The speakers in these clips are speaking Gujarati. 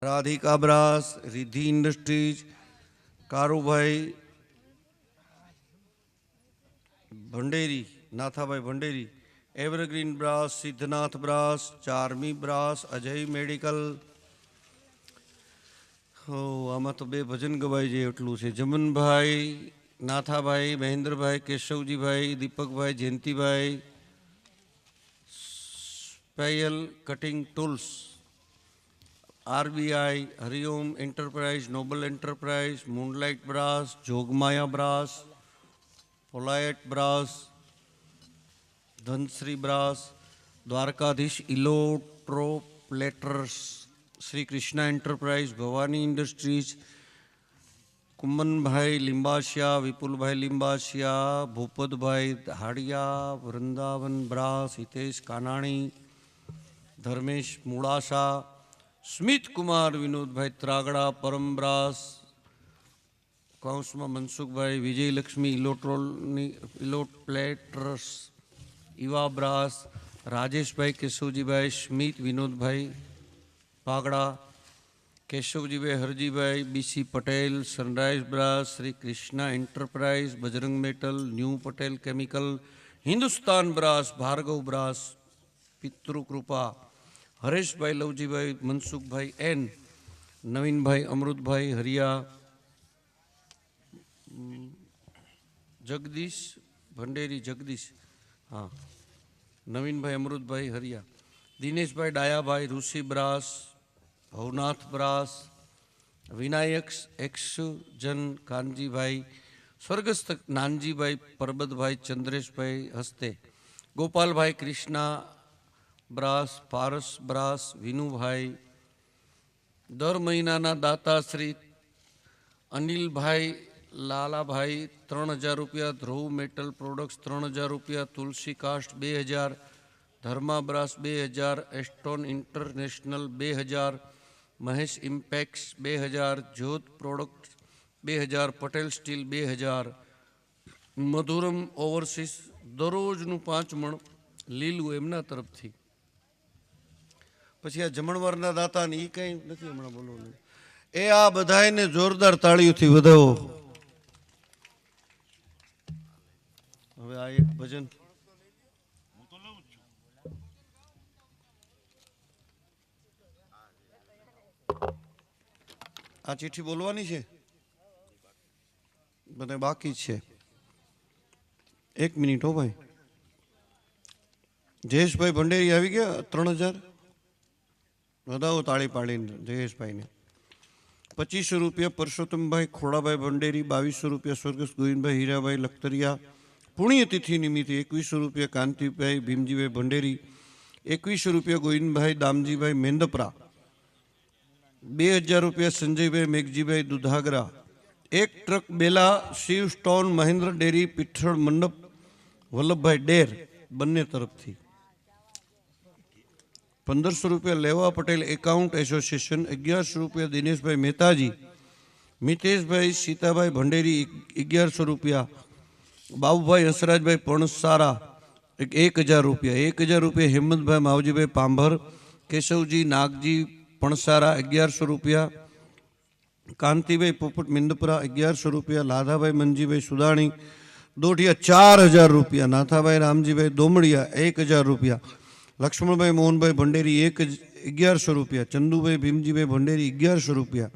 Radhika brass, Riddhi industries, Karubhai Bhanderi, Nathabhai Bhanderi, evergreen brass, Siddhnath brass, Charmi brass, Ajay medical. हो आमा तो बे भजन गवाई जाए एटलू छे। Jamanbhai, Nathabhai, Mahendrabhai, Keshavjibhai, Deepakbhai, Jayantibhai, special cutting tools, RBI, Hariom enterprise, noble enterprise, moonlight brass, Jogmaya brass, पोलायट brass, Dhanshree brass, Dwarkadhish electroplaters, Shri Krishna enterprise, Bhavani industries, Kuman bhai Limbasiya, Vipul bhai Limbasiya, Bhupat bhai Hadiya, Vrindavan brass, Hitesh Kanani, Dharmesh Mudasa, Smit Kumar Vinod भाई त्रागड़ा, परम ब्रास, कौंस में मनसुख भाई, विजय लक्ष्मी इलेक्ट्रोप्लेटर्स, ईवा ब्रास, राजेश भाई, केशवजी भाई, स्मित विनोद भाई पागड़ा, Keshavji bhai, Harji bhai, BC Patel, sunrise brass, Shri Krishna enterprise, Bajrang metal, new Patel chemical, Hindustan brass, Bhargav brass, Pitrukrupa, Haresh bhai, Lavji भाई, मनसुख भाई एन, नवीन भाई, अमृत भाई हरिया, जगदीश भंडेरी, जगदीश हाँ, नवीन भाई, अमृत भाई हरिया, दिनेश भाई, डाया भाई, ऋषि ब्रास, भवनाथ ब्रास, विनायक एक्स जन, कानजी भाई, स्वर्गस्थ नानजी भाई, परबत भाई, चंद्रेश भाई हस्ते, गोपाल भाई, कृष्णा ब्रास, पारस ब्रास, विनु भाई, दर महीना दाता श्री अनिल भाई, लाला भाई 3000 रुपया, ध्रुव मेटल प्रोडक्ट्स 3000 रुपया, Tulsi cast 2000, Dharma brass 2000, Aston international 2000, Mahesh impex 2000, Jyot products 2000, Patel steel 2000, मधुरम ओवरसीज दररोजનું 5 મણ લીલું એમના તરફથી। પછી આ જમણવારના દાતા ને એ કંઈ નથી હમણાં બોલવાનું એ આ બધાયને જોરદાર તાળીઓથી વધાવો। હવે આ એક ભજન આ ચિઠ્ઠી બોલવાની છે બધા બાકી છે। 1 મિનિટ હો ભાઈ। જયેશભાઈ ભંડેરી આવી ગયા 3000 વધાવો તાળી પાડીને જયેશભાઈને। 2500 रुपया परसोत्तमभाई खोड़ाभाई भंडेरी, 2200 रुपया स्वर्गस्थ गोविंदभाई हीराभाई लखतरिया, पुण्यतिथि निमित्ते 2100 रुपया कांतिभाई भीमजीभाई भंडेरी, 2100 रुपया गोविंदभाई दामजीभाई मेंदपरा, 2000 रुपया संजयभाई मेघजीभाई दुधागरा, 1 ट्रक बेला शिव स्टोन महेंद्र डेरी पिठड़ मंडप वल्लभभाई डेर बन्ने तरफथी। 1500 रुपया लेवा पटेल एकाउंट एसोसिएशन, 1100 रुपया दिनेश भाई मेहताजी, मितेश भाई सीताभाई भंडेरी 1100 रुपया, बाबू भाई हंसराज भाई पणसारा 1000 रुपया, 1000 रुपया हेमंत भाई मावजी भाई पांभर, केशवजी नागजी पणसारा 1100 रुपया, कांति भाई पोपट मिंदपुरा 1100 रुपया, लाधा भाई मंजी भाई सुदाणी दोठिया 4000 रुपया, नाथा भाई रामजी भाई दोमड़िया 1000 रुपया, लक्ष्मण भाई मोहन भाई भंडेरी 1100 रुपया, चंदू भाई भीमजी भाई भंडेरी 1100 रुपया,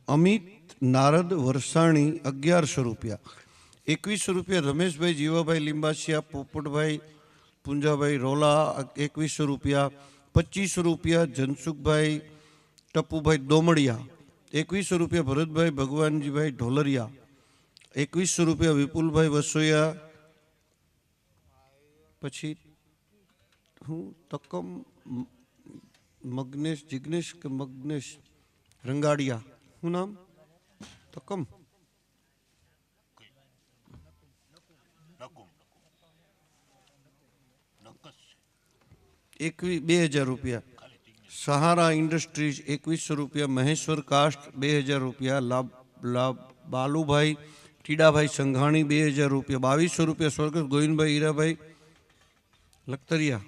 अमित नारद वरसाणी 1100 रुपया, 2100 रुपया रमेश भाई जीवा भाई लिंबासिया, पोपट भाई पुंजा भाई रोला 2100 रुपया, 2500 रुपया जनसुख भाई टप्पू भाई दोमड़िया, 2100 रुपया भरत भाई भगवान जी भाई ढोलरिया, 2100 रुपया विपुल भाई वसोया, पछी हूँ तकम मग्नेश जिग्नेश के मग्नेश रंगाड़िया हूँ नाम तकम 2000 रुपया, सहारा इंडस्ट्रीज 2100 रुपया, महेश्वर कास्ट 2000 रुपया, बालू भाई टीडा भाई संघाणी 2000 रुपया, 2200 रुपया स्वर्गस्थ गोविंद भाई हीरा भाई लखतरिया,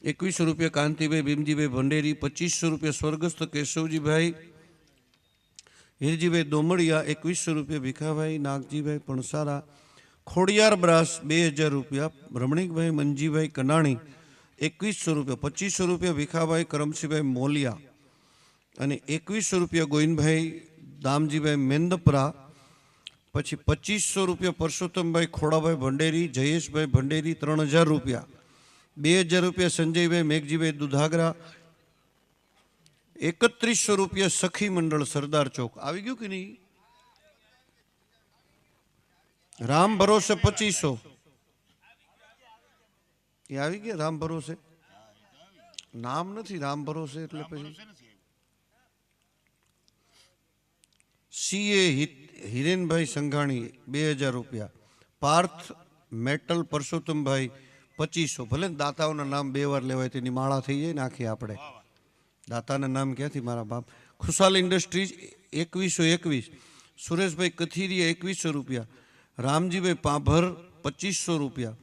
2100 રૂપિયા કાંતિભાઈ ભીમજીભાઈ ભંડેરી, 2500 રૂપિયા સ્વર્ગસ્થ કેશવજીભાઈ હિરજીભાઈ દોમડિયા, 2100 રૂપિયા ભીખાભાઈ નાગજીભાઈ પણસારા, ખોડિયાર બ્રાસ 2000 રૂપિયા રમણીકભાઈ મંજીભાઈ કનાણી, 2100 રૂપિયા, 2500 રૂપિયા ભીખાભાઈ કરમસિંહભાઈ મોલિયા અને 2100 રૂપિયા ગોવિંદભાઈ દામજીભાઈ મેંદપરા, પછી 2500 રૂપિયા પરસોત્તમભાઈ ખોડાભાઈ ભંડેરી, જયેશભાઈ ભંડેરી 3000 રૂપિયા, 2000 રૂપિયા સંજયભાઈ મેઘજીભાઈ દુધાગરા, 3100 રૂપિયા સખી મંડળ સરદાર ચોક. આવી ગયું કે નહીં? રામ ભરોસે 2500 એ આવી ગયા. રામ ભરોસે નામ નથી, રામ ભરોસે એટલે પછી સીએ હિરેનભાઈ સંઘાણી 2000 રૂપિયા, પાર્થ મેટલ પરસોત્તમભાઈ 2500. ભલે દાતાઓના નામ 2 વાર લેવાય તેની માળા થઈ જાય ને આખી. આપણે દાતાના નામ ક્યાંથી મારા બાપ. ખુશાલ ઇન્ડસ્ટ્રીઝ 2121, સુરેશભાઈ કથિરિયા 2100 રૂપિયા, રામજીભાઈ પાંભર 2500 રૂપિયા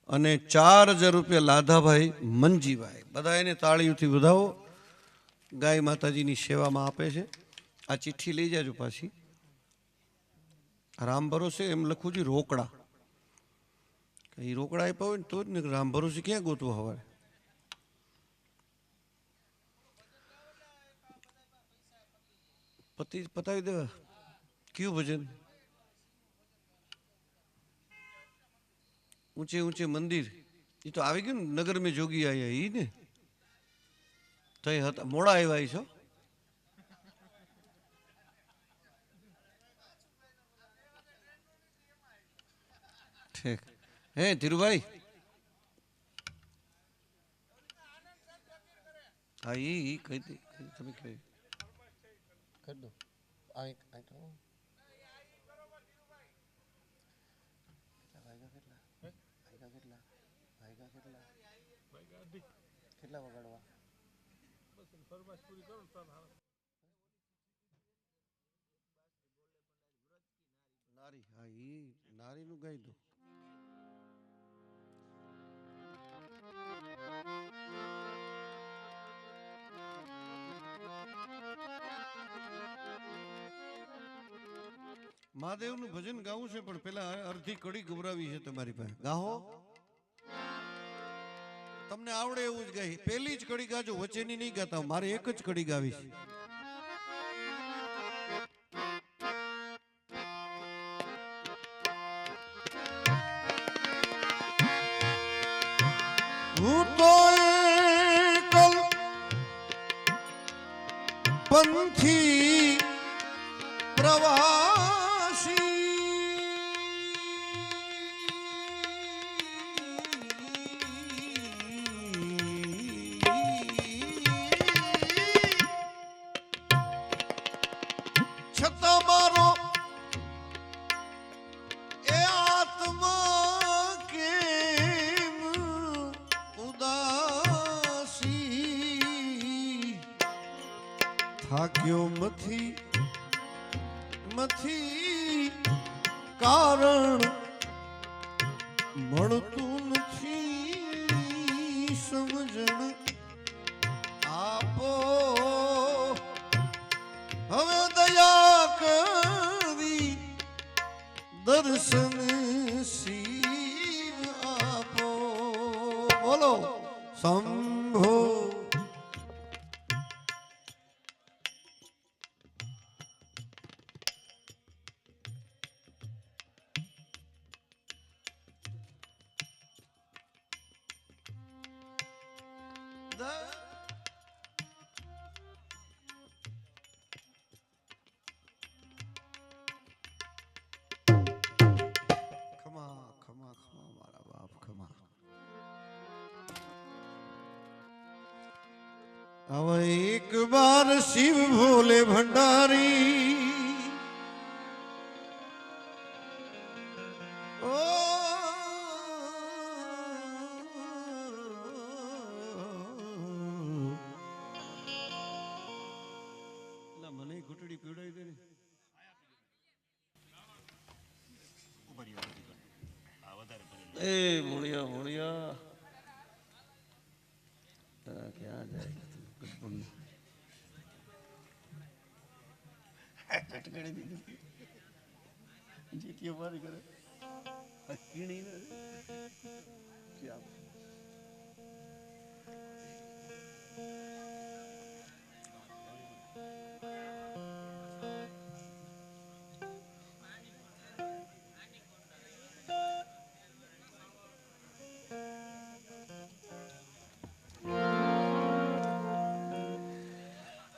અને 4000 રૂપિયા લાધાભાઈ મંજીભાઈ. બધા એને તાળીઓથી વધાવો. ગાય માતાજીની સેવામાં આપે છે. આ ચિઠ્ઠી લઈ જાજો પાછી. રામ ભરોસે એમ લખવું જોઈએ રોકડા. એ રોકડા આપ્યા હોય ને તો જ ને. રામ ભરોસે ક્યાં ગોતવો હવે? પતાવી દેવા. કયું ભજન? ઊંચે ઊંચે મંદિર. એ તો આવી ગયું ને. નગર મેં જોગી આયા ઈ ને. તઈ હતા મોડા આવ્યા છો. ઠીક. હે ધીરુભાઈ, હા ઈ કહી દે. તમે કહી દો. કેટલા વગાડવા? નારી. હા ઈ નારીનું ગાઈ દો. મહાદેવનું ભજન ગાવું છે પણ પેલા અડધી કડી ગવરાવી છે તમારી પાસે. ગાહો. તમને આવડે એવું જ ગાઈ. પેલી જ કડી ગાજો, વચ્ચેની નહીં ગાતા. મારે એક જ કડી ગાવી છે. હું તો એકલ પંથી પ્રવાસી, છતાં મારો એ આત્મા કેમ ઉદાસી, થાક્યો મથી કારણ મળતું નથી સમજણ આપો. હવે દયા કરી દર્શન શિવ આપો. બોલો શંભો. હવે એક બાર શિવ ભોલે ભંડારી, ઓ મને ઘૂંટડી પીવડાવી દે ને. એ ભોળિયા ભોળિયા ચટકડી દીધી જીતી મારી કરે કીણી ને ક્યાં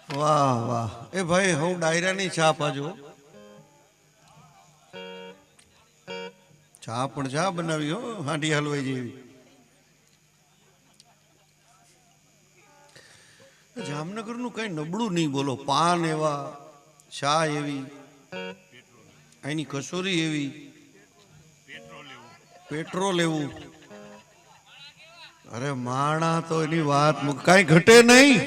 વાહ વાહ એ ભાઈ હું ડાયરાની ચા પાજો ચા પણ ચા બનાવી હો હાંડી હલવાઈ જેવી જામનગરનું કઈ નબળું નહીં બોલો પાન એવા ચા એવી એની કસોરી એવી પેટ્રોલ એવું અરે માણા તો એની વાત કઈ ઘટે નહીં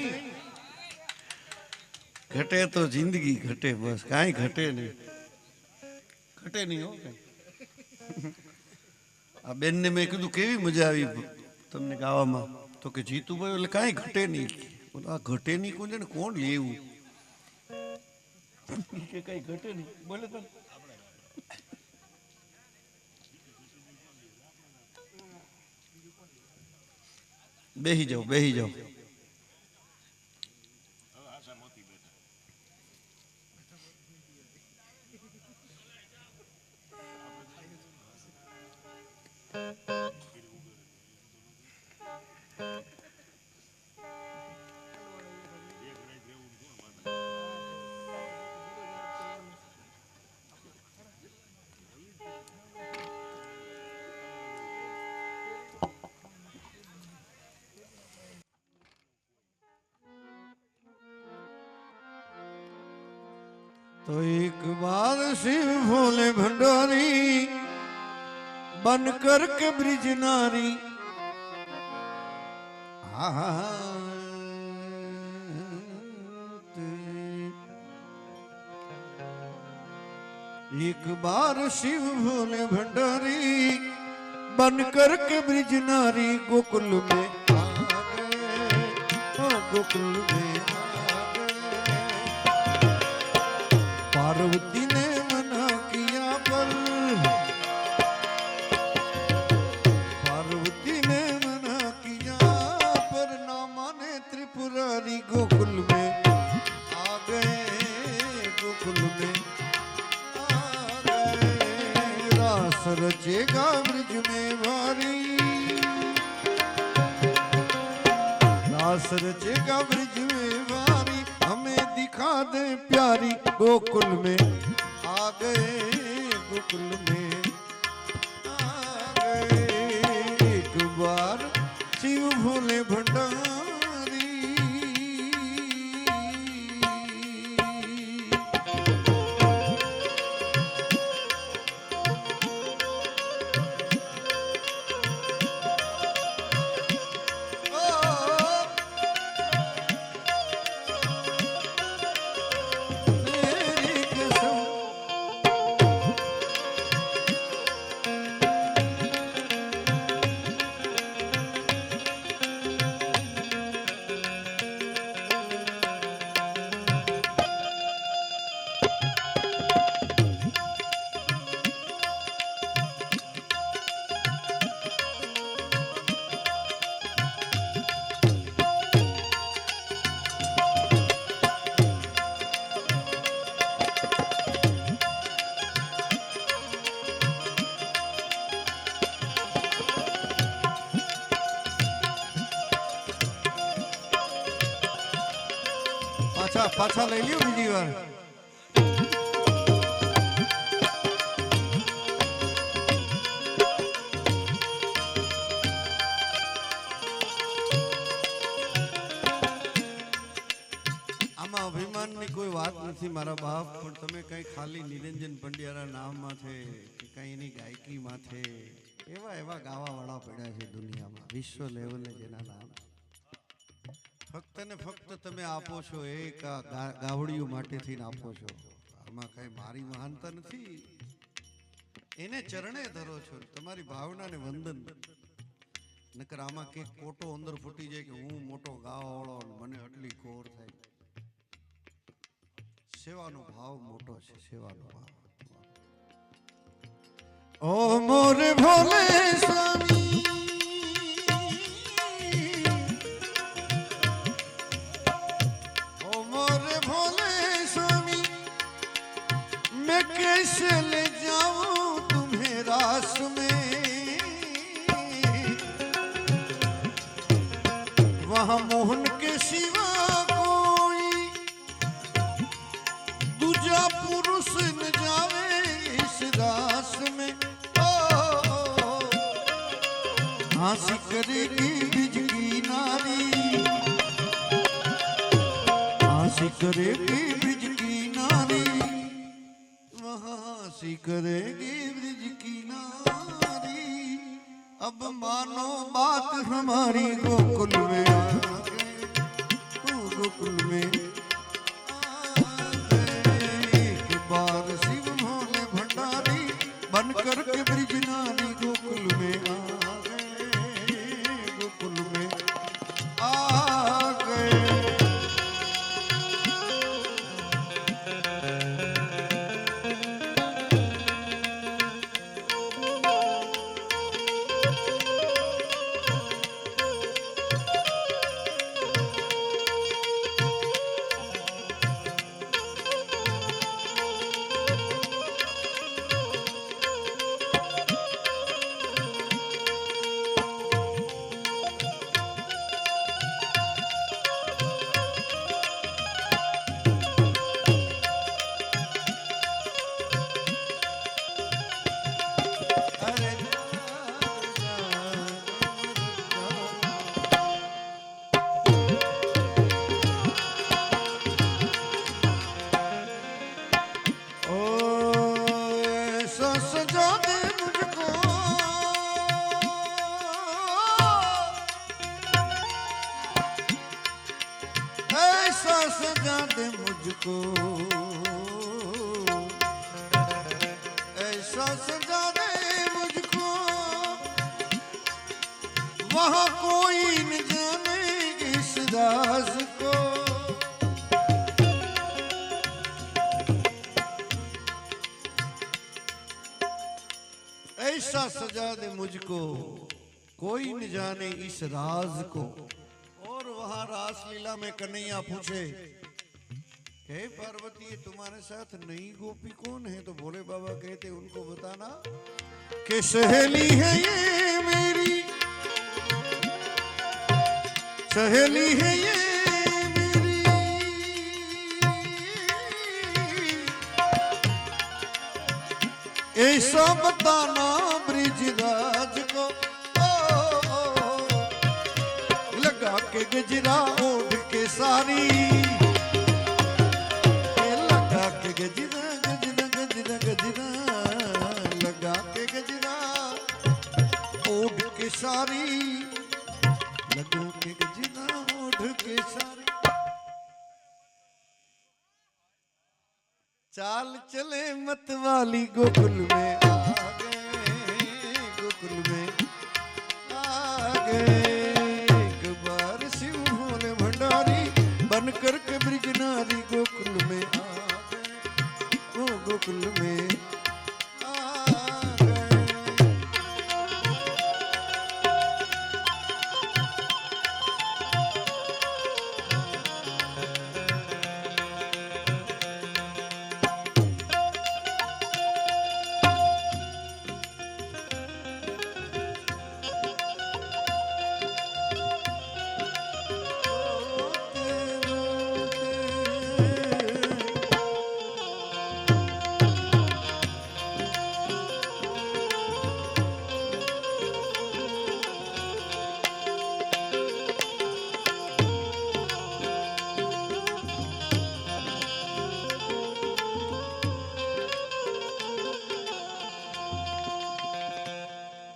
ઘટે તો જિંદગી ઘટે બસ કાંઈ ઘટે નહીં હો કઈ આ બેનને મેં કીધું કેવી મજા આવી તમને ગાવામાં તો કે જીતુભાઈ એટલે કાંઈ ઘટે નહીં આ ઘટે નહીં કોણ છે ને કોણ લેવું કે કઈ ઘટે નહીં બોલે તો બેહી જાઓ तो एक बार शिव भोले भंडारी बन कर के ब्रिज नारी एक बार शिव भोले भंडारी बन कर के ब्रिज नारी गोकुल में आ गए गोकुल में पार्वती ने मना किया पर पार्वती ने मना किया पर ना माने त्रिपुरारी गोकुल में आ गए गोकुल में आ गए रास रचेगा ब्रिज में भारी रास रचेगा ब्रिज में भारी हमें दिखा दे प्यारी गोकुल में आ गए गोकुल में आ गए एक बार शिव भोले भंडारी પાછા લઈ લ્યો બીજી વાર આમાં અભિમાનની કોઈ વાત નથી મારા બાપ પણ તમે કઈ ખાલી નિરંજન પંડ્યાના નામ માથે કે કઈ એની ગાયકી માથે એવા એવા ગાવાવાળા પડ્યા છે દુનિયામાં વિશ્વ લેવલે જેના નામ ફક્ત ને ફક્ત તમે આપો છો એક ગાવડીઓ માટેથી આપો છો આમાં કઈ મારી મહાનતા નથી એને ચરણે ધરો છો તમારી ભાવનાને વંદન નકર આમાં કે કોટો અંદર ફૂટી જાય કે હું મોટો ગાવાવાળો મને આટલી ખોર થાય. સેવાનો ભાવ મોટો છે, સેવાનો ભાવ. ઓ મોરે ભોલે સ્વામી, ओ मोरे भोले स्वामी, मैं कैसे ले जाऊं तुम्हें रास में, वहां मोहन के सिवा कोई दूजा पुरुष न जावे इस दास में. हाँसी करेगी बिज की नारी, हाँसी करेगी ब्रिज की नारी, वहाँ हाँसी करेगी ब्रिज की नारी. अब मानो बात हमारी गोकुल में आ गए, गोकुल में आ गए. एक बार शिव भोले भंडारी बन कर के ब्रिज नारी गोकुल में आ गए, गोकुल में आ गए. सजा दे मुझको, ऐसा सजा दे मुझको, वहाँ कोई न जाने इस राज को. ऐसा सजा दे मुझको, कोई न जाने इस राज को. और वहां रासलीला में कन्हैया पूछे, हे पार्वती तुम्हारे साथ नई गोपी कौन है? तो भोले बाबा कहते उनको बताना कि सहेली है ये मेरी, सहेली है ये मेरी, ऐसा बताना ब्रिजराज को. लगा के गजरा ओढ़ के सारी, लगा के गजरा गजरा गजरा गजरा, लगा के गजरा ओढ़ के सारी, लगा के गजरा ओढ़ के सारी. चाल चले मत वाली गोकुल में आ गए, गोकुल में आ गए. बन कर के ब्रिज नारी गोकुल में आ गए, वो गोकुल में आ गए.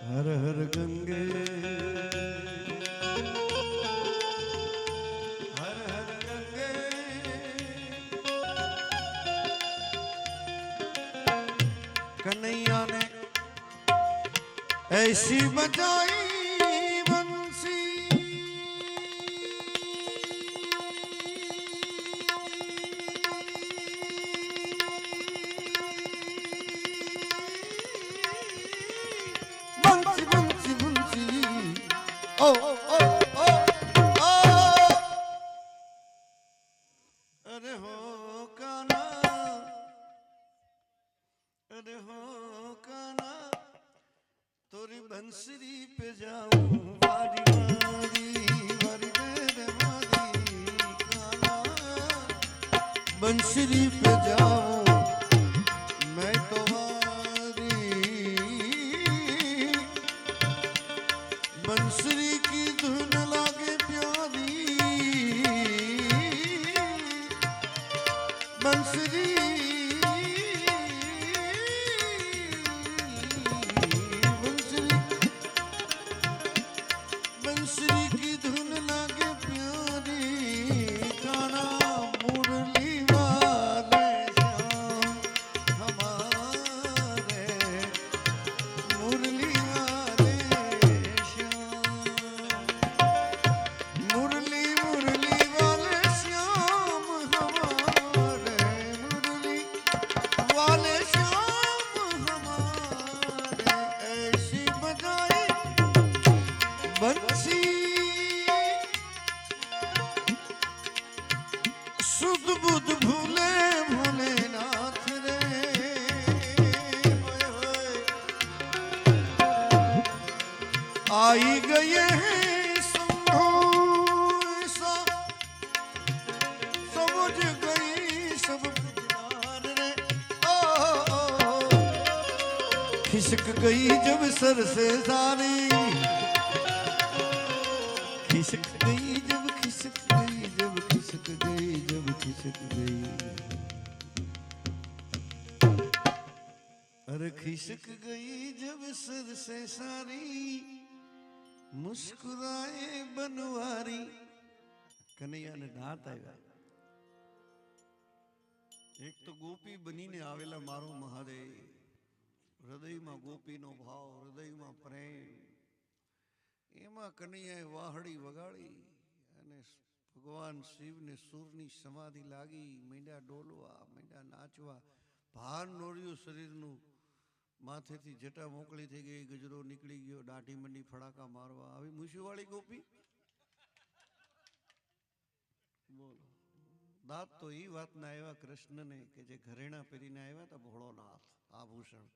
हर हर गंगे, हर हर गंगे, कन्हैया ने ऐसी बजाई बन हो काना, अरे हो काना, तोरी बंसरी पे जाऊं वारी वारी वारी रे वारी काना, बंसरी पे जाऊं मैं तो वारी, बंसरी की धुन लागे प्यारी, बंसरी बंसरी की धुन लागे प्यारी, काना मुरली वाले श्याम हमारे, मुरली वाले श्याम, मुरली मुरली वाले श्याम हमारे, मुरली वाले श्याम हमारे, ऐसी बजाई बंसी सुध बुध भूले भोलेनाथ रे, आई गए हैं शंभो ऐसा समझ गई सब पुकार रे, ओ खिसक गई जब सर से सारी, खिसक गई जब खिसक गई जब खिसक गई जब खिसक गई, अरे खिसक गई जब सर से सारी, मुस्कुराए बनवारी। कन्हैया ने दांत આવ્યા, એક તો ગોપી બનીને આવેલા મારો મહાદેવ, હૃદયમાં ગોપીનો ભાવ, હૃદયમાં પ્રેમ, એમાં કનૈયાએ વાહડી વગાડી અને ભગવાન શિવને સુરની સમાધિ લાગી, મીંડા ડોલવા, મીંડા નાચવા, ભાર નોર્યું શરીરનું, માથેથી જટા મોકળી થઈ ગઈ, ગજરો નીકળી ગયો, દાઢી મંડી ફડાકા મારવા, આવી મૂછીવાળી ગોપી બોલો. દાંત તો એ વાતના આવ્યા કૃષ્ણને કે જે ઘરેણા પહેરીને આવ્યા હતા ભોળોનાથ આભૂષણ.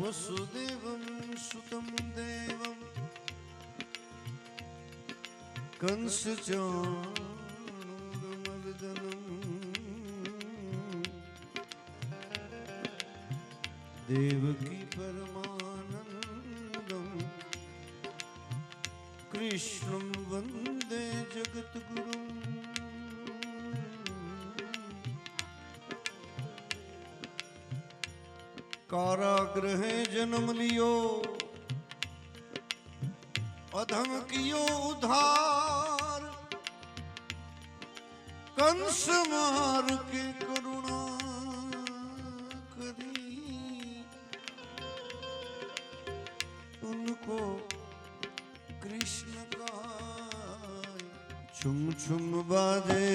वसुदेवं सुतं देवं कंसचाणूरमर्दनं देवकी परमानन्दं कृष्णं वन्दे जगद्गुरुम् कारागृहे जन्म लियो अधम कियो उधार कंस मार के करुणा करी उनको कृष्ण का छुम छुम बाजे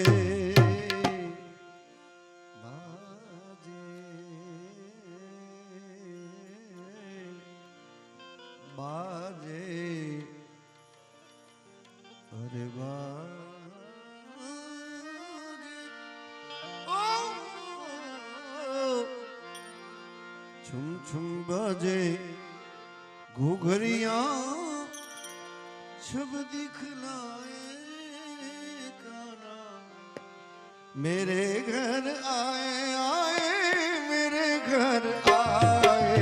बाजे अरे बाजे ओ छुम छुम बाजे घुघरिया छब दिखलाए काना मेरे घर आए आए मेरे घर आए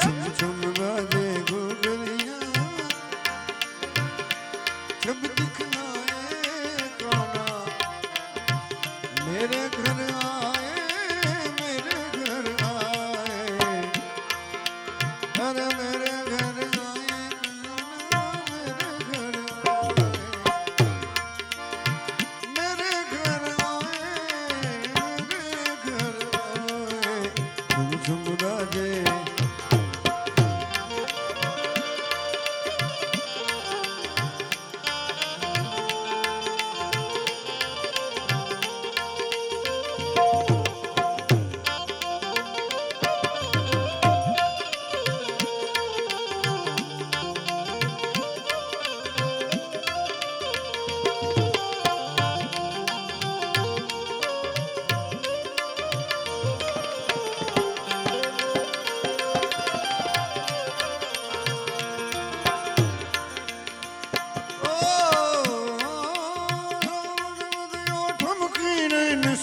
छुम छुम बाजे घुघरिया छब दिखलाए काना मेरे घर आए मेरे घर आए अरे मेरे घर आए मेरे घर आए मेरे घर आए मेरे घर आए छुम छुम बाजे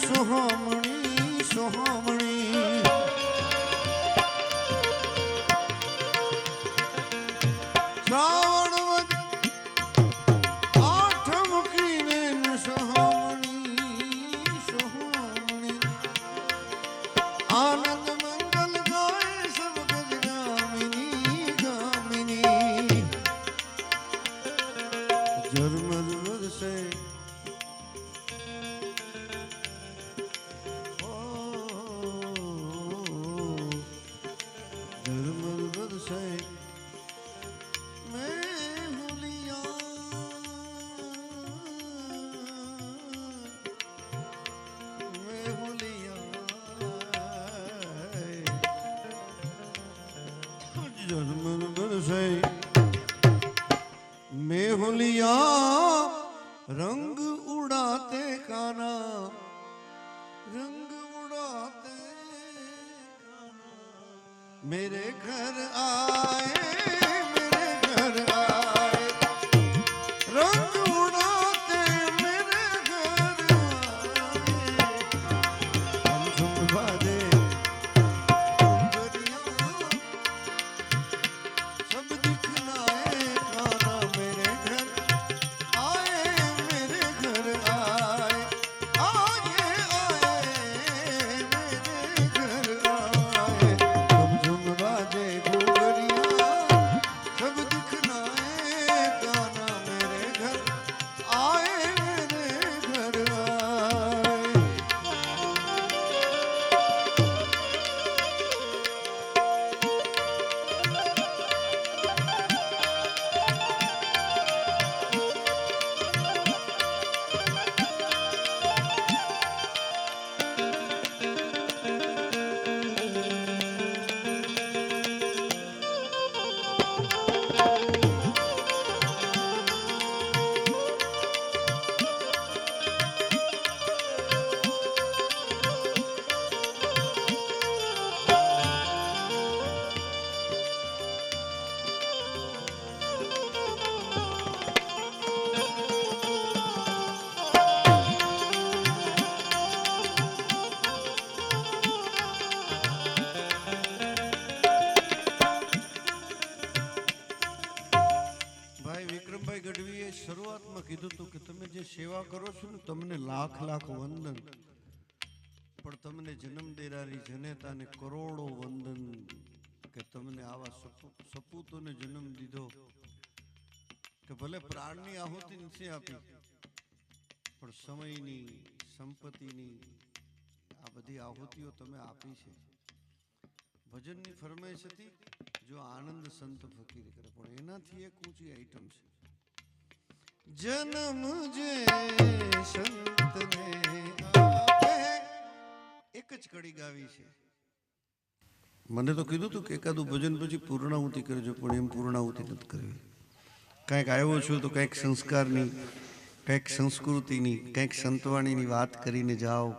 सुहामणी सुहामणी श्रावण वद आठम की नैन सुहामणी सुहामणी आनंद मंगल गाए सब गज गामिनी गामिनी जरमर से मेहुलिया रंग उड़ाते काना रंग उड़ाते काना मेरे घर आए मेरे घर आए रंग उड़ाते मेरे घर आए हम झुम बाजे सब दिखलाए काना मेरे घर आए मेरे घर आए आए आए मेरे घर आए झुम झुम बाजे घुघरिया જે સેવા કરો છો ને તમને લાખ લાખ વંદન, પણ તમને જન્મ દેનારી જનેતાને કરોડો વંદન કે તમને આવા સપૂતોને જન્મ દીધો કે ભલે પ્રાણની આહુતિ નથી આપી પણ સમયની, સંપત્તિની આ બધી આહુતિઓ તમે આપી છે. ભજનની ફરમાઈશ હતી જો આનંદ સંત ફકીર કરે, પણ એનાથી એક ઊંચી આઈટમ છે જન્મ જે સંતને આપે. એક જ કડી ગાવી છે. મને તો કીધું તું કે એકાદું ભજન પછી પૂર્ણાહુતિ કરજો, પણ એમ પૂર્ણાહુતિ નથી કરવી. કંઈક આવ્યો છું તો કંઈક સંસ્કારની, કંઈક સંસ્કૃતિની, કંઈક સંતવાણીની વાત કરીને જાઓ.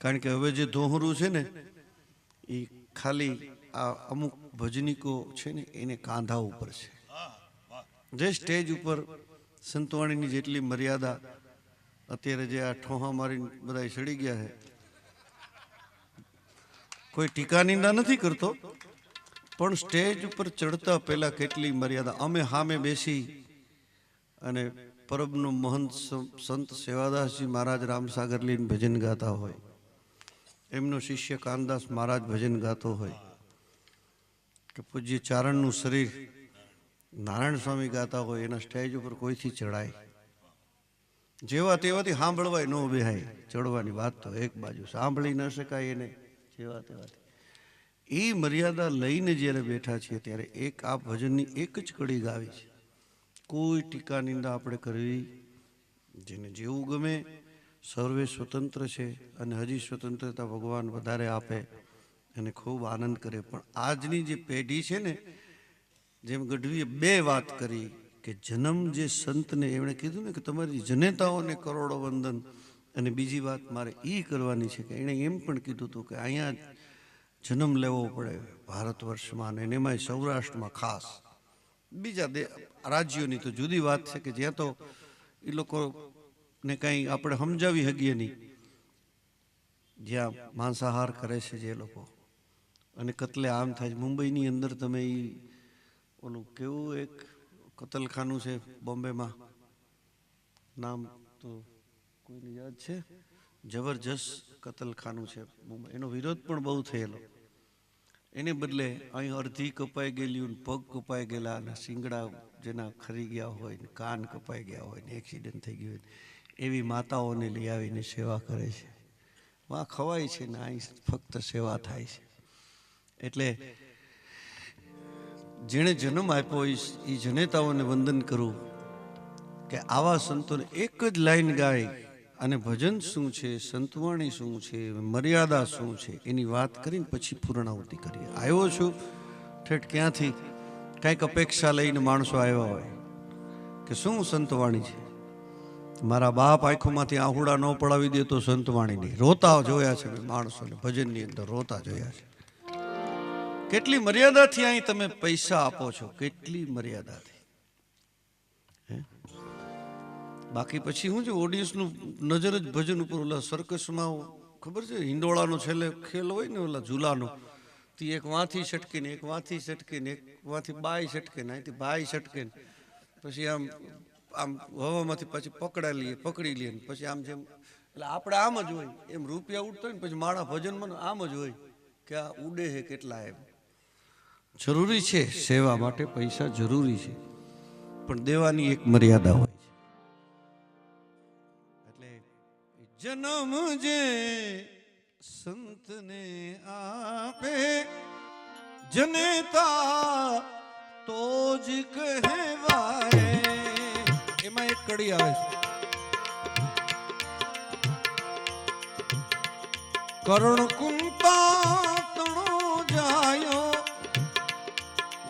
કારણ કે હવે જે દોહરું છે ને એ ખાલી આ અમુક ભજનિકો છે ને એને કાંધા ઉપર છે. જે સ્ટેજ ઉપર સંતવાણીની જેટલી મર્યાદા અત્યારે જે આ ઠોહા મારીને બધા ચડી ગયા છે, કોઈ ટીકા નિંદા નથી કરતો, પણ સ્ટેજ ઉપર ચડતા પહેલા કેટલી મર્યાદા. અમે સામે બેસી અને પરબનો મહંત સંત સેવાદાસજી મહારાજ રામસાગર લઈને ભજન ગાતા હોય, એમનો શિષ્ય કાનદાસ મહારાજ ભજન ગાતો હોય, કે પૂજ્ય ચારણનું શરીર નારાયણ સ્વામી ગાતા હોય, એના સ્ટેજ ઉપર કોઈથી ચડાય જેવા તેવાથી સાંભળવાય ન બેહાય. ચડવાની વાત તો એક બાજુ, સાંભળી ન શકાય એને જેવા તેવાથી. એ મર્યાદા લઈને જ્યારે બેઠા છીએ ત્યારે એક આ ભજનની એક જ કડી ગાવી છે. કોઈ ટીકા નિંદા આપણે કરવી, જેને જેવું ગમે. સર્વે સ્વતંત્ર છે અને હજી સ્વતંત્રતા ભગવાન વધારે આપે અને ખૂબ આનંદ કરે. પણ આજની જે પેઢી છે ને, જેમ ગઢવીએ બે વાત કરી કે જન્મ જે સંતને, એમણે કીધું ને કે તમારી જનેતાઓને કરોડો વંદન, અને બીજી વાત મારે એ કરવાની છે કે એણે એમ પણ કીધું હતું કે અહીંયા જન્મ લેવો પડે ભારત વર્ષમાં, અને એમાંય સૌરાષ્ટ્રમાં ખાસ. બીજા રાજ્યોની તો જુદી વાત છે કે જ્યાં તો એ લોકોને કાંઈ આપણે સમજાવી શકીએ નહીં, જ્યાં માંસાહાર કરે છે જે લોકો, અને કતલે આમ થાય. મુંબઈની અંદર તમે એ ઓલું કેવું એક કતલખાનું છે બોમ્બેમાં, નામ તો કોઈને યાદ છે? જબરજસ્ત કતલખાનું છે મુંબઈ. એનો વિરોધ પણ બહુ થયેલો. એને બદલે અહીં અડધી કપાઈ ગયેલી, પગ કપાઈ ગયેલા, અને શિંગડા જેના ખરી ગયા હોય ને કાન કપાઈ ગયા હોય ને એક્સિડન્ટ થઈ ગયું હોય, એવી માતાઓને લઈ આવીને સેવા કરે છે. વાં ખવાય છે ને અહીં ફક્ત સેવા થાય છે. એટલે જેણે જન્મ આપ્યો એ જનેતાઓને વંદન કરવું કે આવા સંતોને એક જ લાઈન ગાય અને ભજન શું છે, સંતવાણી શું છે, મર્યાદા શું છે, એની વાત કરીને પછી પૂર્ણાહુતિ કરીએ. આવ્યો છું ઠેઠ ક્યાંથી, કંઈક અપેક્ષા લઈને માણસો આવ્યા હોય કે શું સંતવાણી છે. મારા બાપ આંખોમાંથી આહુડા ન પડાવી દે તો સંતવાણી નહીં. રોતા જોયા છે મેં માણસોને ભજનની અંદર, રોતા જોયા છે. કેટલી મર્યાદાથી અહીં તમે પૈસા આપો છો, કેટલી મર્યાદાથી. બાકી પછી શું છે, ઓડિયન્સનું નજર જ ભજન ઉપર. ઓલા સર્કસમાં ખબર છે, હિંડોળાનો છેલ્લે ખેલ હોય ને, ઓલા ઝૂલાનો, તે એક વાંથી છટકીને, એક વાંથી છટકીને, એક વાંથી બાય છટકે ને, અહીંથી ભાઈ છટકે ને, પછી આમ આમ હવામાંથી પછી પકડી લઈએ પછી આમ જેમ. એટલે આપણે આમ જ હોય એમ, રૂપિયા ઉડતો હોય ને પછી માણા ભજનમાં આમ જ હોય કે આ ઉડે છે કેટલા. એમ જરૂરી છે સેવા માટે પૈસા જરૂરી છે, પણ દેવાની એક મર્યાદા હોય છે. એટલે જન્મ જે સંતને આપે જનેતા તો જ કહેવાય. એમાં એક કડી આવે છે, કરણ કુંતા તણો જાયો,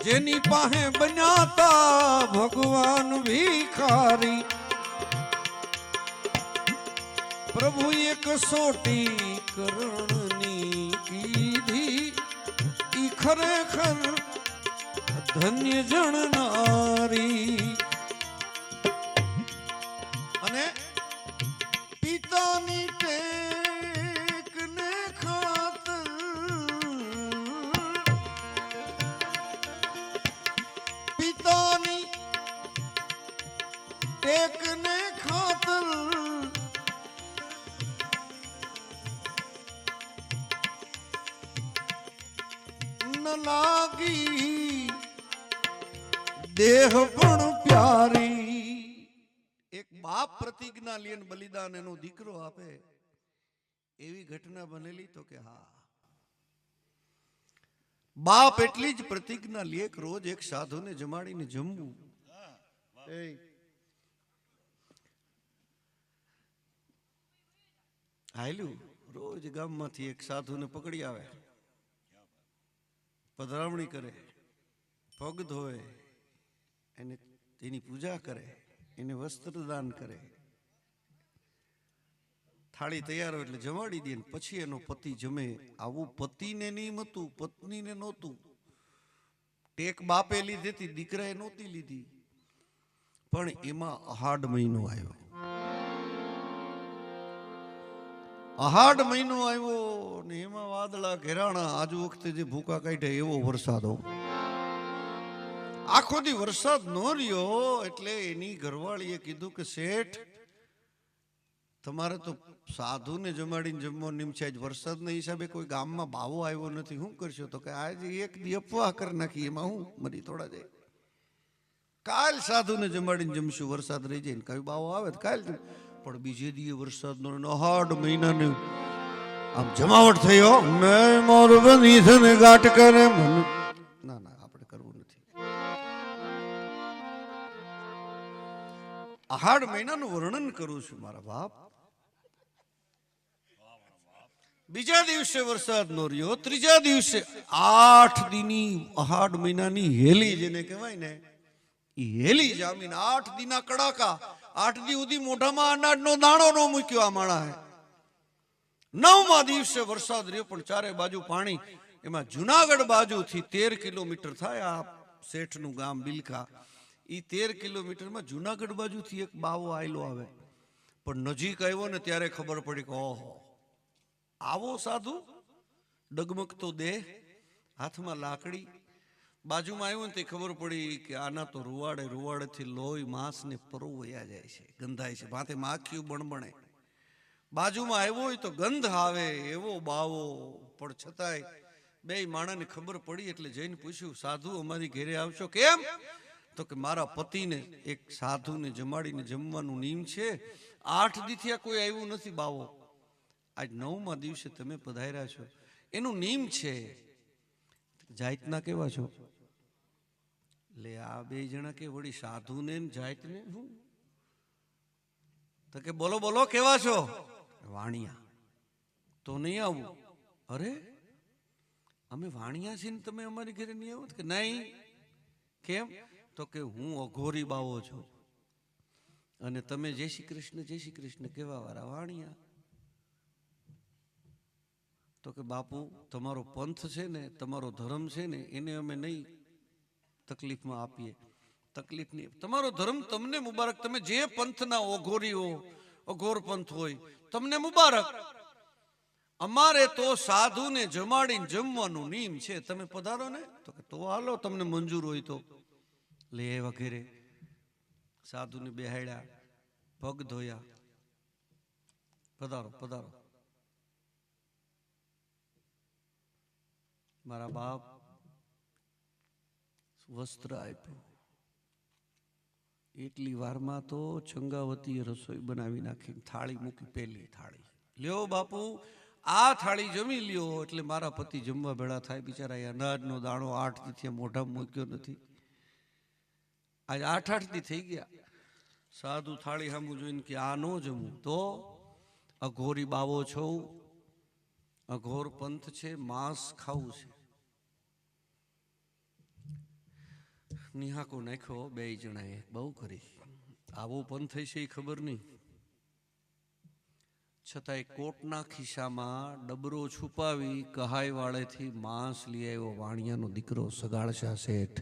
જેની પાસે બન્યાતા ભગવાન ભિખારી. પ્રભુ એક સોટી કરણની કીધી, ઈ ખરેખર ધન્ય જણનારી. અને પિતાની ટેકને ખાતર, પિતાની ટેકને ન લાગી દેહ પણ પ્યારી. એક બાપ પ્રતિજ્ઞા લે ને બલિદાન એનો દીકરો આપે, એવી ઘટના બનેલી? તો કે હા. બાપ એટલી જ પ્રતિજ્ઞા લે કે રોજ એક સાધુને જમાડીને જમવું. હાલ્યું રોજ ગામમાંથી એક સાધુને પકડી આવે, પધરામણી કરે, પગ ધોવે, એને એની પૂજા કરે, એને વસ્ત્રદાન કરે, થાળી તૈયાર હોય એટલે જમાડી દે, પછી એનો પતિ જમે. આવું પતિને નહીં હતું, પત્નીને નહોતું. ટેક બાપે લીધી હતી, દીકરાએ નહોતી લીધી. પણ એમાં અહાડ મહિનો આવ્યો. અહાડ મહિનો આવ્યો ને એમાં વાદળા ઘેરાણા. આજુ વખતે જે ભૂકા કાઢ્યા એવો વરસાદ. આખો દી વરસાદ ન રહ્યો એટલે એની ઘરવાળીએ કીધું કે શેઠ, તમારે તો સાધુને જમાડીને જમવાનું નિયમ છે, આજ વરસાદના હિસાબે કોઈ ગામમાં બાવો આવ્યો નથી, શું કરશો? તો કે આજે એક દી અફવાહ કરી નાખી, એમાં હું મરી થોડા જાય. કાલ સાધુને જમાડીને જમશું, વરસાદ રહી જાય ને કઈ બાવો આવે તો કાલ. પણ બીજે દીએ વરસાદનો અહાડ મહિનાને આમ જમાવટ થયો. મેં મોર બની છે ને ગાંઠ કરે મન. ના ના, આપણે કરવું નથી. અહાડ મહિનાનું વર્ણન કરું છું મારા બાપ. બીજા દિવસે વરસાદ નો રહ્યો. ત્રીજા દિવસે 8 દીની અહાડ મહિનાની હેલી જેને કહેવાય ને, એ હેલી જામીન 8 દીના કડાકા. 8 દી સુધી મોઢામાં અનાજનો દાણો નો મૂક્યો આ માણા. 9મા દિવસે વરસાદ રહ્યો, પણ ચારે બાજુ પાણી. એમાં જુનાગઢ બાજુથી 13 કિલોમીટર થાય આ શેઠનું ગામ બિલકા. એ 13 કિલોમીટરમાં જુનાગઢ બાજુથી એક બાવો આયલો આવે. પણ નજીક આવ્યો ને ત્યારે ખબર પડી કે ઓહો, આવો સાધુ, ડગમગતો દેહ, હાથમાં લાકડી. બાજુમાં આવ્યું ને તે ખબર પડી કે આના તો રૂવાડેથી લોહી માંસ ને પરોવયા જાય છે, ગંધાય છે, માથે માખીયું બણબણે. બાજુમાં આવ્યો હોય તો ગંધ આવે એવો બાવો. પણ છતાંય બે માણસને ખબર પડી એટલે જઈને પૂછ્યું, સાધુ અમારી ઘેરે આવશો? કેમ? તો કે મારા પતિને એક સાધુને જમાડીને જમવાનું નિયમ છે, 8 દીથી કોઈ આવ્યું નથી બાવો, આજ 9મા દિવસે તમે પધાર્યા છો, એનું નિયમ છે. જાતના કેવા છો? લે આ બે જણા કે વળી સાધુને જાતને શું? તો કે બોલો બોલો કેવા છો? વાણિયા. તો નહીં આવું. અરે અમે વાણિયા છીએ ને તમે અમારી ઘરે નહીં આવો? કે નહીં. કેમ? તો કે હું અઘોરી બાવો છું અને તમે જય શ્રી કૃષ્ણ કેવા વાળા વાણિયા. તો કે બાપુ તમારો પંથ છે ને, તમારો ધર્મ છે ને, એને અમે નહીં તકલીફમાં આપીએ. તકલીફ નહીં, તમારો ધર્મ તમને મુબારક. તમે જે પંથના ઓઘોરી હો, અઘોર પંથ હોય, તમને મુબારક. અમારે તો સાધુને જમાડીને જમવાનું નિયમ છે, તમે પધારો ને. તો કે તો હાલો, તમને મંજૂર હોય તો. લે વગેરે સાધુને બેહાડ્યા, પગ ધોયા, પધારો પધારો. મારા બાપ વસ્ત્ર આપ્યું. એટલી વારમાં તો ચંગાવતીએ રસોઈ બનાવી નાખી, થાળી મૂકી, પહેલી થાળી. લ્યો બાપુ આ થાળી જમી લ્યો. એટલે મારા પતિ જમવા ભેળા થાય. બિચારા એ અનાજનો દાણો 8 દીથી મોઢામાં મૂક્યો નથી. આજ 8 દી થઈ ગયા. સાધુ થાળી સામું જોઈને કે આ નો જમવું. તો અઘોરી બાવો છો, અઘોર પંથ છે, માંસ ખાવું છે. નિહાકો નાખ્યો બે જણાએ, બહુ કરી. આવો પંથ છે એ ખબર નહીં. છતાંય કોટના ખિસ્સામાં ડબરો છુપાવી કહાઈ વાળેથી માંસ લઈ આવ્યો. વાણિયાનો દીકરો સગાળશા શેઠ.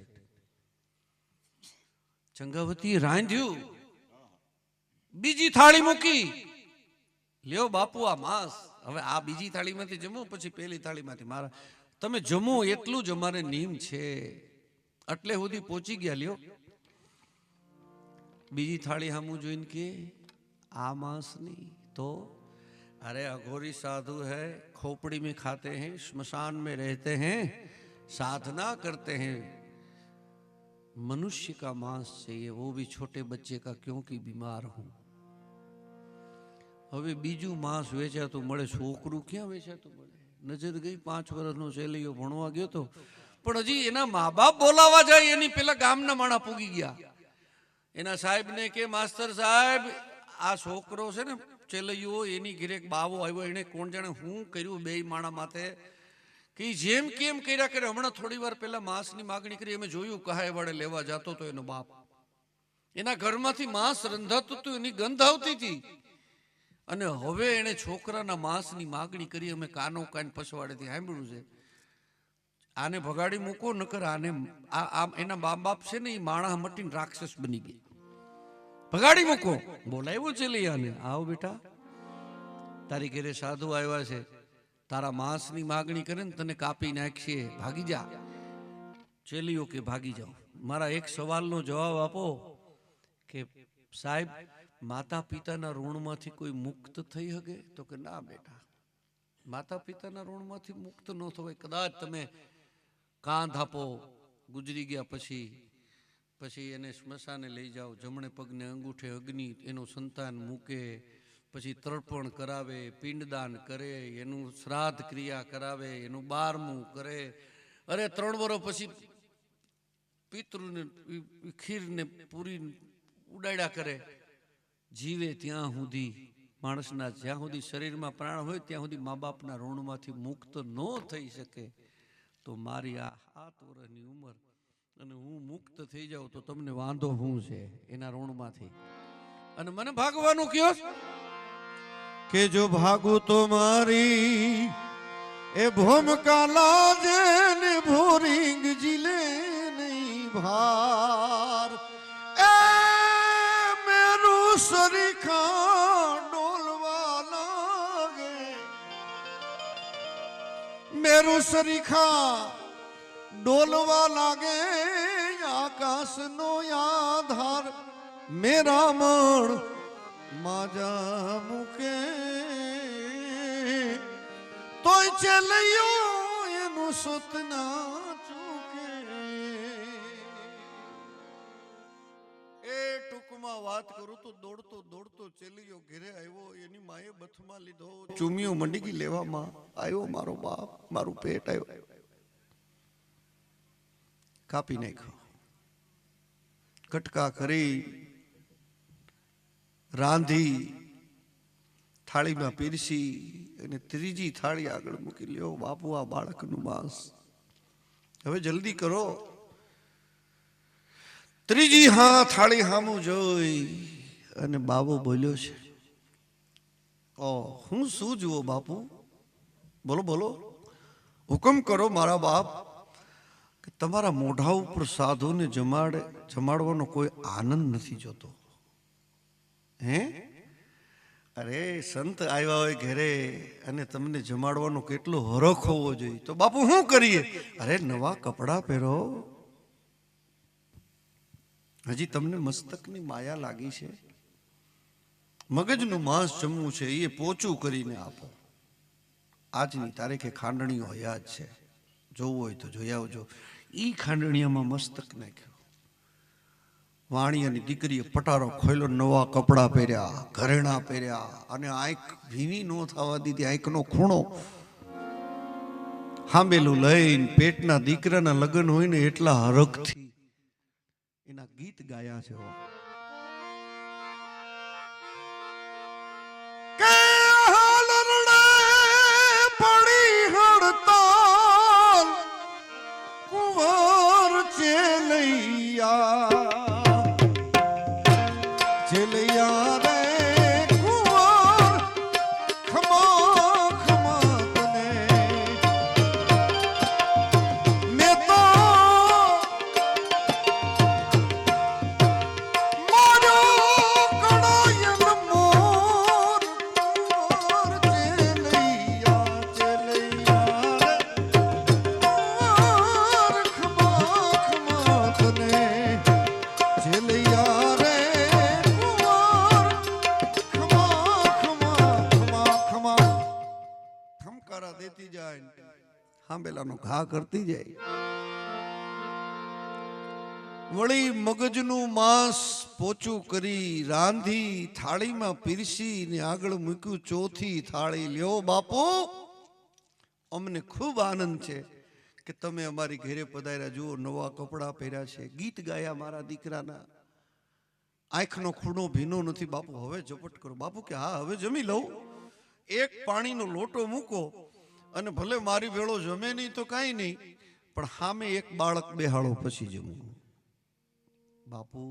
ચંગાવતી રાંધ્યું, બીજી થાળી મૂકી. લ્યો બાપુ આ માંસ. હવે આ બીજી થાળીમાંથી જમો, પછી પેલી થાળીમાંથી મારા. તમે જમો એટલું જ અમારે નિયમ છે. એટલે સુધી પહોંચી ગયા. લ્યો બીજી થાળી સામું જોઈને કે આ માંસ નહીં. તો अरे अघोरी साधु है, खोपड़ी में खाते हैं, स्मशान में रहते हैं, साधना करते हैं, मनुष्य का मांस चाहिए, वो भी छोटे बच्चे का, क्योंकि बीमार हूं। હવે બીજું માંસ વેચાતું મળે, છોકરું ક્યાં વેચાતું મળે? નજર ગઈ 5 વર્ષનો શેલીઓ ભણવા ગયો તો, પણ હજી એના મા બાપ બોલાવા જાય એની પેલા ગામના માણા પૂગી ગયા. એના સાહેબને કે માસ્તર સાહેબ આ છોકરો છે ને ચેલૈયો, એની ઘરે એક બાવો આવ્યો, એને કોણ જાણે હું કર્યું બે માણા માથે, કે જેમ કેમ કર્યા કરે. હમણાં થોડી વાર પહેલા માંસની માગણી કરી, અમે જોયું કહાય વાળે લેવા જતો તો એનો બાપ, એના ઘરમાંથી માંસ રંધાતું હતું, એની ગંધ આવતી હતી. અને હવે એને છોકરાના માંસની માગણી કરી. અમે કાનો કાન પસવાડેથી સાંભળ્યું છે. આને ભગાડી મૂકો, નકર આને એના મા બાપ છે ને એ માણસ મટીને રાક્ષસ બની ગયા. ભગાડી મૂકો. બોલાવ્યો છે લઈ આને, આવો બેટા, તારી ઘરે સાધુ આવ્યા છે, તારા માંસની માગણી કરે ને તને કાપી નાખશે, ભાગી જા. ચેલીઓ કે ભાગી જાઓ. મારા એક સવાલનો જવાબ આપો કે સાહેબ માતા પિતાના ઋણમાંથી કોઈ મુક્ત થઈ શકે? તો કે ના બેટા, માતા પિતાના ઋણમાંથી મુક્ત ન થવાય. કદાચ તમે કાંધ આપો, ગુજરી ગયા પછી એને સ્મશાને લઈ જાઓ, જમણે પગને અંગૂઠે અગ્નિ, એનું સંતાન મૂકે, પછી તર્પણ કરાવે, પિંડદાન કરે, એનું શ્રાદ્ધ ક્રિયા કરાવે, એનું 12મું કરે. અરે 3 વર્ષ પછી પિતૃને ખીરને પૂરી ઉડાડ્યા કરે. જીવે ત્યાં સુધી, માણસના જ્યાં સુધી શરીરમાં પ્રાણ હોય ત્યાં સુધી મા બાપના ઋણમાંથી મુક્ત ન થઈ શકે. તો મારી આ 7 વર્ષની ઉંમર અને હું મુક્ત થઈ જાઉં તો તમને વાંધો શું છે એના ઋણમાંથી? અને મને ભાગવાનું કયો કે જો ભાગું તો મારી એ ભૂમકા લાજે ને ભોરિંગ જીલે નહીં ભાર. સરીખા ડોલવા લાગે, મેરું સરીખા ડોલવા લાગે, આકાશનો આધાર મેરા મણ માજા મૂકે, તોય ચેલૈયો એનું સતના ચૂકે. ટૂંકમાં વાત કરું તો દોડતો દોડતો ચેલીયો ઘરે આવ્યો, એની માએ બથમાં લીધો, ચૂમિયો મંડીકી લેવામાં આવ્યો, મારો બાપ, મારું પેટ આવ્યો, કાપી નાખ્યો, કટકા કરી, રાંધી, થાળીમાં પીરસી અને ત્રીજી થાળી આગળ મૂકી લ્યો, બાપુ આ બાળકનું માંસ, હવે જલ્દી કરો. ત્રીજી થાળી હામું જોઈ અને બાબો બોલ્યો છે, હું શું જુઓ બાપુ? બોલો બોલો, હુકમ કરો મારા બાપ. કે તમારા મોઢા ઉપર સાધુને જમાડવાનો કોઈ આનંદ નથી જોતો. હે? અરે સંત આવ્યા હોય ઘરે અને તમને જમાડવાનો કેટલો હરખ હોવો જોઈએ. તો બાપુ શું કરીએ? અરે નવા કપડાં પહેરો. હજી તમને મસ્તકની માયા લાગી છે, મગજનું માંસ જમવું છે, એ પોચું કરીને આપો. આજની તારીખે ખાંડણીઓ હયાત છે, જોવું હોય તો જોઈ આવજો. ઈ ખાંડણીયામાં મસ્તક નાખ્યો. વાણિયાની દીકરીએ પટારો ખોલ્યો, નવા કપડાં પહેર્યા, ઘરેણા પહેર્યા, અને આંખ ભીની ન થવા દીધી, આંખનો ખૂણો હાંબેલું લઈને પેટના દીકરાના લગ્ન હોય ને એટલા હરખથી એના ગીત ગાયા છે. કે હાલ રડે પડી હડતાલ કુંવર ચેલૈયા, ચેલૈયા રે કુંવર ખમા ખમા તને મેં તો હાંબેલાનો ઘા કરતી જાય. વળી મગજનું માંસ પોચું કરી રાંધી થાળીમાં પીરસી ને આગળ મૂક્યું ચોથી થાળી. લ્યો બાપુ, અમને ખૂબ આનંદ છે કે તમે અમારી ઘરે પધાર્યા. જુઓ, નવા કપડાં પહેર્યા છે, ગીત ગાયા મારા દીકરાના, આંખનો ખૂણો ભીનો નથી. બાપુ હવે ઝપટ કરો. બાપુ કે હા હવે જમી લઉં. એક પાણીનો લોટો મૂકો અને ભલે મારી વેળો જમે નહીં તો કાંઈ નહીં, પણ સામે એક બાળક બેહાડો પછી જમું. બાપુ,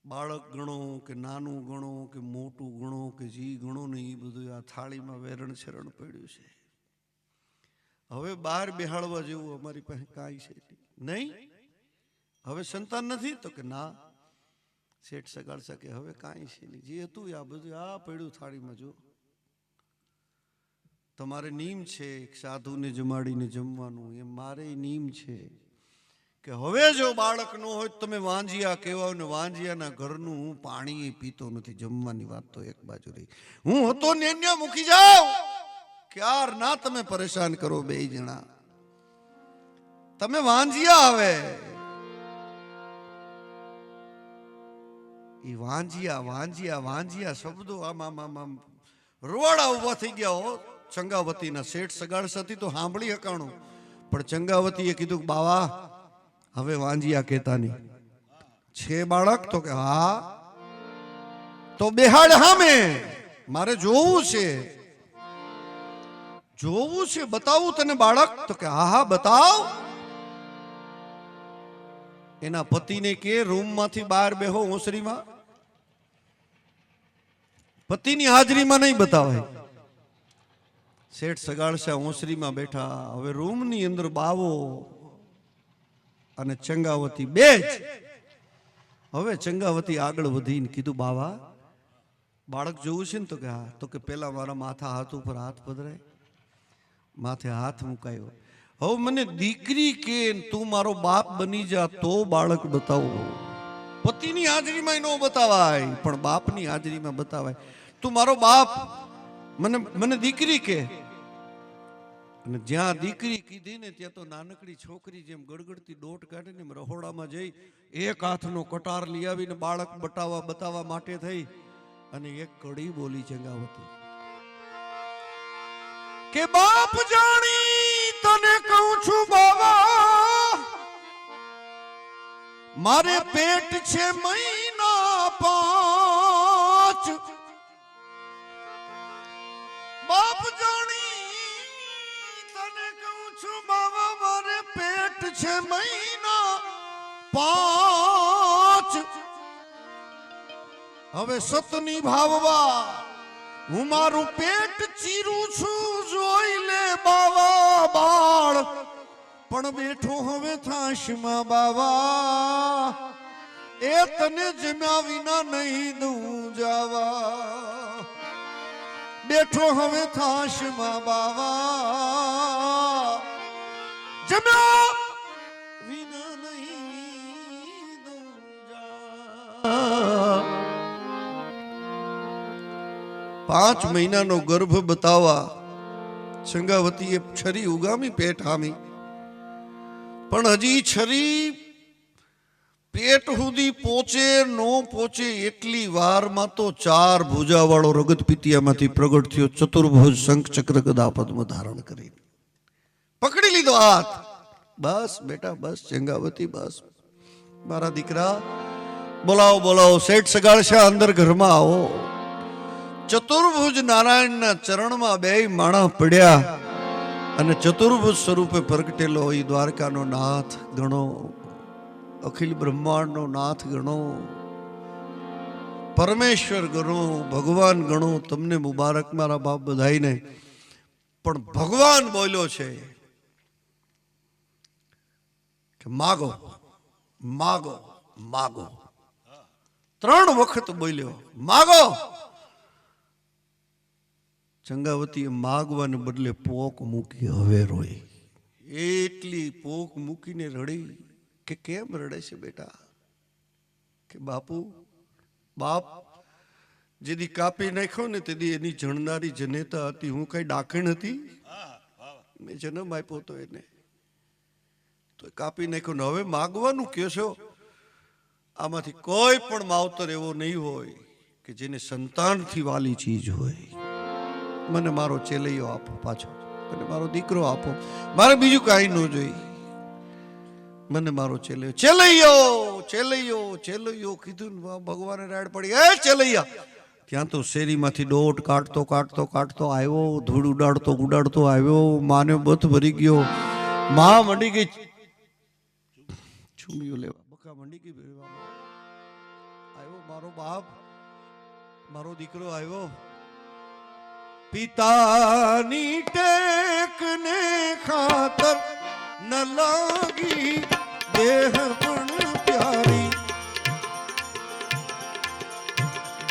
બાળક ગણો કે નાનું ગણો કે મોટું ગણો કે જી ગણો ને એ બધું આ થાળીમાં વેરણ શરણ પડ્યું છે. હવે બહાર બેહાડવા જેવું અમારી પાસે કાંઈ છે નહીં. હવે સંતાન નથી તો કે ના. શેઠ સગાડશે કે હવે કાંઈ છે નહીં, જે હતું આ બધું આ પડ્યું થાળીમાં. જો તમારે નિયમ છે સાધુને જમાડીને જમવાનું, એમ મારે નિયમ છે કે હવે જો બાળક ન હોય તો તમે વાંજિયા કહેવાય ને વાંજિયાના ઘરનું હું પાણી પીતો નથી. જમવાની વાત તો એક બાજુ રહી, હું હતો ને ત્યાં મૂકી જાઓ. ક્યાર ના તમે પરેશાન કરો બે જણા, તમે વાંજિયા. આવે એ વાંજિયા વાંજિયા વાંજિયા શબ્દો આમ આમ આમ આમ રોવાડા ઉભા થઈ ગયા. હો, ચંગાવતીના શેઠ સગાડસ હતી તો સાંભળી હકાણું, પણ ચંગાવતીએ કીધું કે બાવા હવે વાંજિયા કહેતા નહીં. છે બાળક તો કે હા. તો બેહાડ હામે, મારે જોવું છે, જોવું છે, બતાવું તને બાળક? તો કે હા હા બતાવ. એના પતિને કે રૂમમાંથી બહાર બેહો ઓસરીમાં. પતિની હાજરીમાં નહીં બતાવાય. શેઠ સગાડશા ઓસરીમાં બેઠા. હવે રૂમની અંદર બાવો અને ચંગાવતી બે જ. હવે ચંગાવતી આગળ વધીને કીધું બાવા બાળક જોવું છે ને? તો કે હા. તો કે પેલા મારા માથા હાથ ઉપર હાથ પધરાય. માથે હાથ મુકાયો. હવે મને દીકરી કે તું મારો બાપ બની જા તો બાળક બતાવો. પતિની હાજરીમાં ન બતાવાય પણ બાપની હાજરીમાં બતાવાય. તું મારો બાપ, મને દીકરી કે. અને જ્યાં દીકરી કીધી ને ત્યાં તો નાનકડી છોકરી જેમ ગડગડતી દોટ કાઢે ને રહોડામાં જઈ એક હાથનો કટાર લઈ આવીને બાળક બતાવવા માટે થઈ અને એક કડી બોલી ચંગાવતી કે બાપ જાણી તને કહું છું બાવા, મારે પેટ છે મહિના 5. બાપ જાણી તને કહું છું બાવા, મારે પેટ છે મહિના 5. હવે સતની ભાવવા હું મારું પેટ ચીરું છું, જોઈ લે બાવા. બાળ પણ બેઠો હવે થાશમાં બાવા, એ તને જમ્યા વિના નહીં દઉં જાવા. બેઠો હવે થાશમાં બાવા, જમ્યા વિના નહીં દઉં જાવા. 5 મહિનાનો ગર્ભ બતાવવા ચંગાવતીએ છરી ઉગામી પેટ હામી, પણ હજી છરી પેટ સુધી પહોંચે નો પહોંચે એટલી વારમાં તો 4 ભુજાવાળો રગત પિતિયામાંથી પ્રગટ થયો. ચતુર્ભુજ શંખ ચક્ર ગદા પદ્મ ધારણ કરી પકડી લીધો હાથ. બસ બેટા બસ ચંગાવતી બસ, મારા દીકરા બોલાવો બોલાવો. શેઠ સગાડશા અંદર ઘરમાં આવો. ચતુર્ભુજ નારાયણના ચરણમાં 2 માણા પડ્યા અને ચતુર્ભુજ સ્વરૂપે પ્રગટેલો એ દ્વારકાનો નાથ ગણો, અખિલ બ્રહ્માંડનો નાથ ગણો, પરમેશ્વર ગણો, ભગવાન ગણો. તમને મુબારક મારા બાપ બધાઈને. પણ ભગવાન બોલ્યો છે કે માગો માગો માગો. 3 વખત બોલ્યો માગો. ચંગાવતીએ માગવાને બદલે પોક મૂકી હવે રોઈ. એટલી પોક મૂકીને રડી કે કેમ રડે છે બેટા? કે બાપુ બાપ જેદી કાપી નાખ્યો ને તેદી એની જણનારી જનેતા હતી. હું કઈ ડાકણ હતી? મેં જન્મ આપ્યો તો એને તો કાપી નાખ્યો ને હવે માગવાનું કહેશો આમાંથી કોઈ પણ માવતર એવો નહીં હોય કે જેને સંતાનથી વાલી ચીજ હોય. મને મારો ચેલૈયો આપો પાછો, મને મારો દીકરો આપો, મારે બીજું કાંઈ ન જોઈએ. મને મારો ચેલૈયો ચેલૈયો ચેલૈયો ચેલૈયો કીધું ને ભગવાને રાડ પડી, એ ચેલૈયા. ત્યાં તો શેરીમાંથી દોટ કાઢતો કાઢતો કાઢતો આવ્યો, ધૂળ ઉડાડતો ઉડાડતો આવ્યો, માને બથ ભરી ગયો. માં મંડી ગઈ ચૂંડિયો લેવા, બકા મંડી ગઈ આવ્યો મારો બાપ, મારો દીકરો આવ્યો. પિતાની ટેક ને ખાતર ન લાગી દેહ પણ પ્યારી,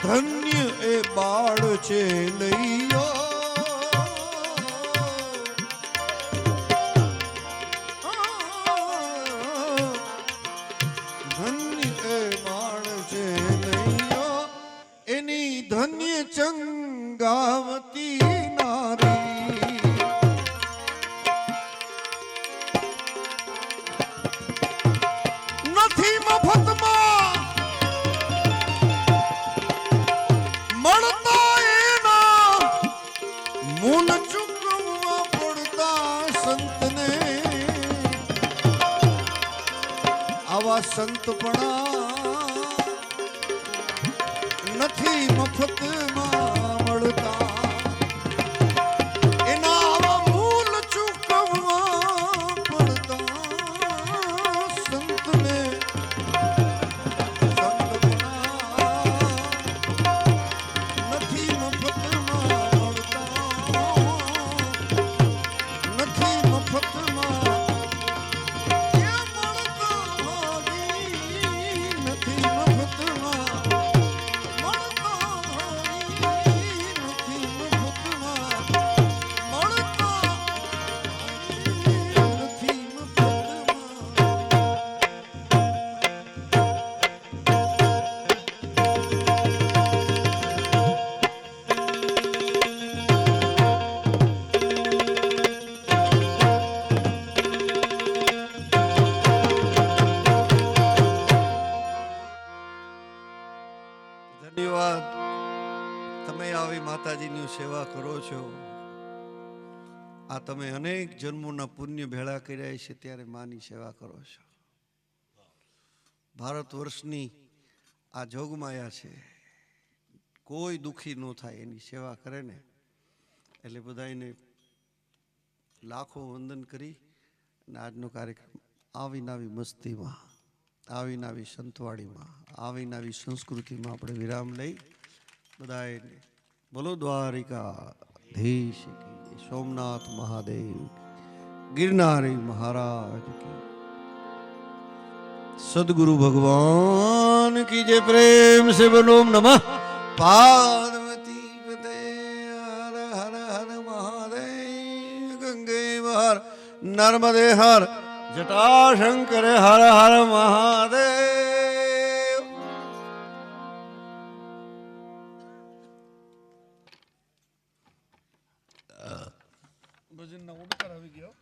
ધન્ય એ બાળ છે લઈયો. ધન્ય એ બાળ છે લઈયો, એની ધન્ય ચંગાવતી નારી. નથી મફતમાં મળતા એના મૂલ ચૂકવવા પડતા સંતને. આવા સંતપણા નથી મફતમાં મળતા, એના આવા મૂલ ચૂકવવા પડતા સંતને. નથી મફતમાં મળતા, નથી મફતમાં નથી મફતમાં. ધન્યવાદ. તમે આવી માતાજીની સેવા કરો છો. આ તમે અનેક જન્મોના પુણ્ય ભેળા કર્યા છે ત્યારે માની સેવા કરો છો. ભારત વર્ષની આ જોગમાયા છે, કોઈ દુખી ન થાય એની સેવા કરે ને એટલે બધાને લાખો વંદન કરી અને આજનો કાર્યક્રમ આવીને આવી મસ્તીમાં, આવીને આવી સંતવાડીમાં, આવીને આવી સંસ્કૃતિમાં આપણે વિરામ લઈ બધાને બોલો દ્વારિકાધીશ કી, સોમનાથ મહાદેવ, गिरनारी महाराज की, सदगुरु भगवान की जय. प्रेम से बोलो नमः पार्वती पते. हर हर हर महादेव. गंगे हर, नर्मदे हर, जटाशंकर हर हर महादेव. ભજન ના ઓડકાર આવી ગયો.